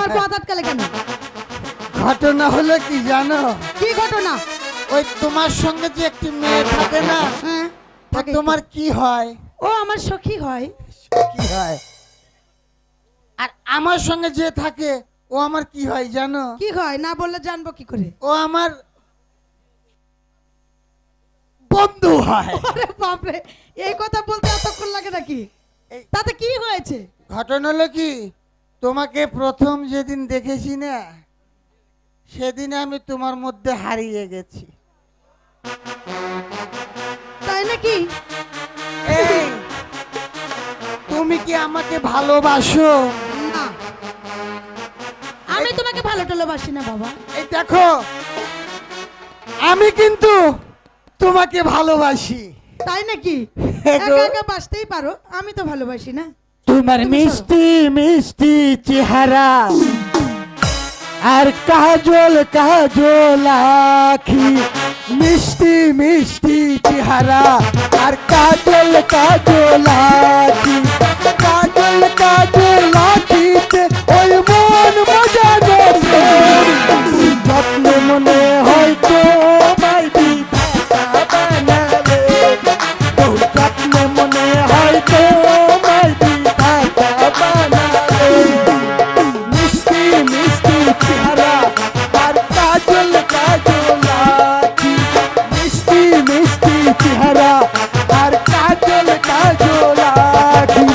আমার পথ আটকালে কেন? ঘটনা হলো কি জানো? কি ঘটনা? ওই তোমার সঙ্গে যে একটি মেয়ে থাকে না, হ্যাঁ, তা থাকে। তোমার কি হয়? ও আমার সখী হয়। কি হয়? আর আমার সঙ্গে যে থাকে ও আমার কি হয় জানো? কি হয় না বললে জানবো কি করে? ও আমার বন্ধু হয়। আরে বাপরে, এই কথা বলতে এতক্ষণ লাগে নাকি? এই- তাতে কি হয়েছে? ঘটনা হলো কি, তোমাকে প্রথম যেদিন দেখেছি না, সেদিন আমি তোমার মধ্যে হারিয়ে গেছি। তাই নাকি? এই, তুমি কি আমাকে ভালোবাসো? না, আমি তোমাকে ভালো টালোবাসি না বাবা। এই দেখো, আমি কিন্তু তোমাকে ভালোবাসি। তাই নাকি? হ্যাঁ গো। একা একা বাসতেই পারো, আমি তো ভালোবাসি না। তোমার তুমি মিষ্টি মিষ্টি চেহারা আর কাজল কাজল আখি, মিষ্টি মিষ্টি চেহারা আর কাজল কাজল আখি, কাজল কাজল আখিতে ওই মন মজানো যত্ন মনে হয়তো মাই বিধাতা বানালে, বহু যত্ন মনে হয়তো মাই বিধাতা বানালে, মিষ্টি মিষ্টি চেহারা আর কাজল কাজল আখি, মিষ্টি মিষ্টি চেহারা আর কাজল কাজল আখি।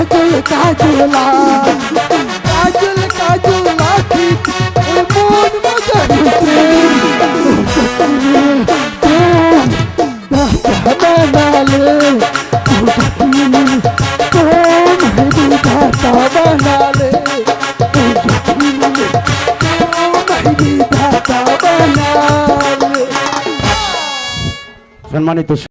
কাজল কাজল কাজল কাজল আখি মন মজার বানালে বিধাতা বানালে বিধাতা বানালে। সম্মানিত